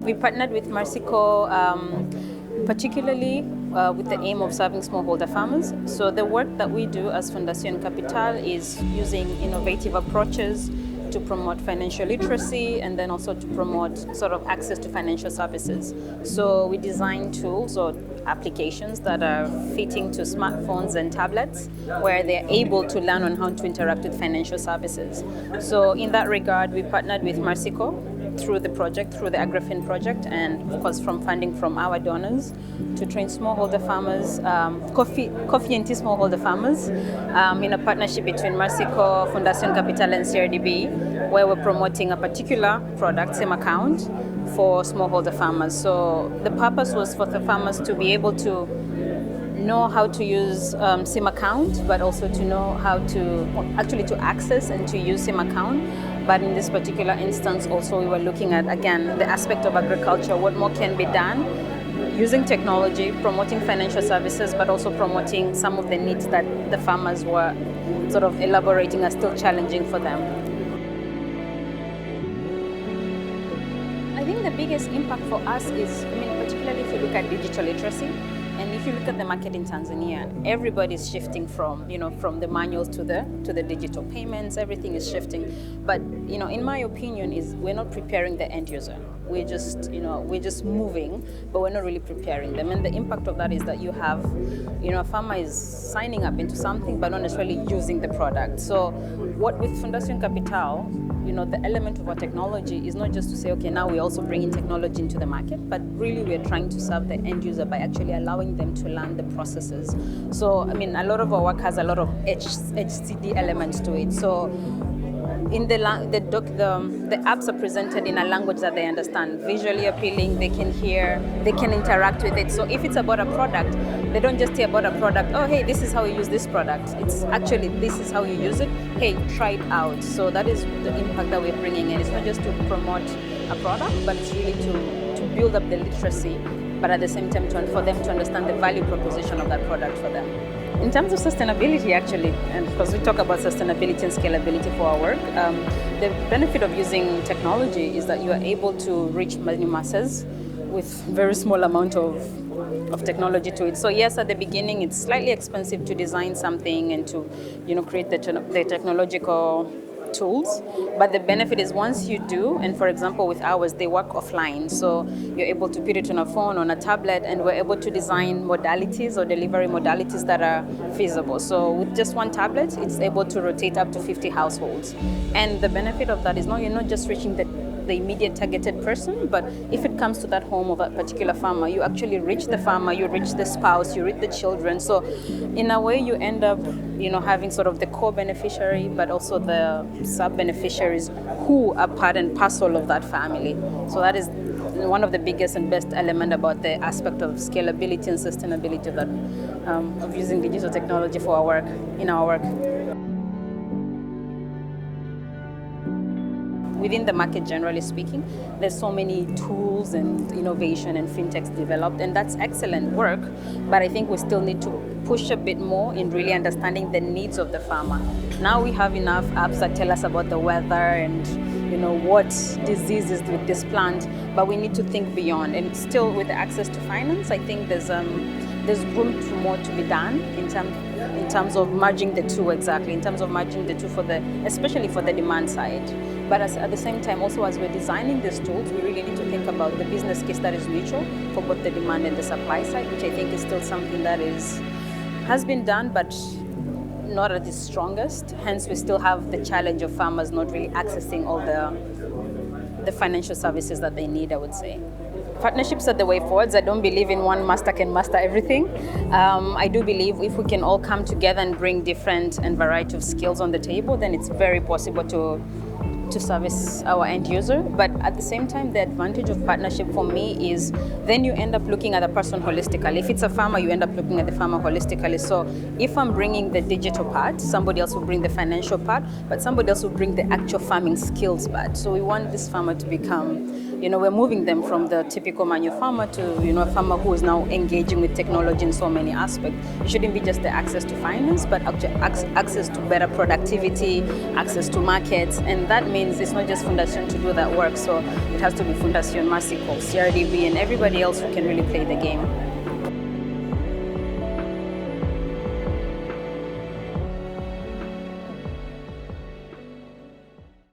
We partnered with Marsico, particularly with the aim of serving smallholder farmers. So the work that we do as Fundacion Capital is using innovative approaches to promote financial literacy and then also to promote sort of access to financial services. So we design tools or applications that are fitting to smartphones and tablets where they're able to learn on how to interact with financial services. So in that regard, we partnered with Marsico through the project, through the AgriFin project, and of course from funding from our donors to train smallholder farmers, coffee and tea smallholder farmers, in a partnership between Marsico, Fundacion Capital and CRDB, where we're promoting a particular product, SIM account, for smallholder farmers. So the purpose was for the farmers to be able to know how to use SIM account, but also to know how to access and to use SIM account. But in this particular instance, also we were looking at, again, the aspect of agriculture, what more can be done using technology, promoting financial services, but also promoting some of the needs that the farmers were sort of elaborating are still challenging for them. I think the biggest impact for us is, particularly if you look at digital literacy, and if you look at the market in Tanzania, everybody's shifting from the manuals to the digital payments. Everything is shifting. But in my opinion, is we're not preparing the end user. We're just moving, but we're not really preparing them. And the impact of that is that you have, a farmer is signing up into something, but not necessarily using the product. So what with Fundacion Capital, the element of our technology is not just to say, okay, now we're also bringing technology into the market, but really we're trying to serve the end user by actually allowing them to learn the processes. So, a lot of our work has a lot of HCD elements to it. So in the apps are presented in a language that they understand, visually appealing, they can hear, they can interact with it. So if it's about a product, they don't just hear about a product, oh, hey, this is how you use this product. It's actually, this is how you use it. Hey, try it out. So that is the impact that we're bringing in. It's not just to promote a product, but it's really to build up the literacy, but at the same time for them to understand the value proposition of that product for them. In terms of sustainability, actually, and because we talk about sustainability and scalability for our work, the benefit of using technology is that you are able to reach many masses with very small amount of technology to it. So yes, at the beginning, it's slightly expensive to design something and to create the technological tools, but the benefit is once you do, and for example with ours, they work offline, so you're able to put it on a phone, on a tablet, and we're able to design modalities or delivery modalities that are feasible. So with just one tablet, it's able to rotate up to 50 households, and the benefit of that is you're not just reaching the immediate targeted person, but if it comes to that home of that particular farmer, you actually reach the farmer, you reach the spouse, you reach the children. So in a way, you end up having sort of the core beneficiary, but also the sub-beneficiaries who are part and parcel of that family. So that is one of the biggest and best element about the aspect of scalability and sustainability of using digital technology for our work, in our work. Within the market, generally speaking, there's so many tools and innovation and fintechs developed, and that's excellent work, but I think we still need to push a bit more in really understanding the needs of the farmer. Now we have enough apps that tell us about the weather and what diseases with this plant, but we need to think beyond. And still, with the access to finance, I think there's room for more to be done in terms of merging the two, exactly, in terms of merging the two especially for the demand side. But at the same time, also as we're designing these tools, we really need to think about the business case that is mutual for both the demand and the supply side, which I think is still something that has been done, but not at its strongest. Hence, we still have the challenge of farmers not really accessing all the financial services that they need, I would say. Partnerships are the way forwards. I don't believe in one master can master everything. I do believe if we can all come together and bring different and variety of skills on the table, then it's very possible to service our end user. But at the same time, the advantage of partnership for me is then you end up looking at the person holistically. If it's a farmer, you end up looking at the farmer holistically. So if I'm bringing the digital part, somebody else will bring the financial part, but somebody else will bring the actual farming skills part. So we want this farmer to become we're moving them from the typical manual farmer to, a farmer who is now engaging with technology in so many aspects. It shouldn't be just the access to finance, but actually access to better productivity, access to markets. And that means it's not just Fundacion to do that work. So it has to be Fundacion, Mexico, CRDB, and everybody else who can really play the game.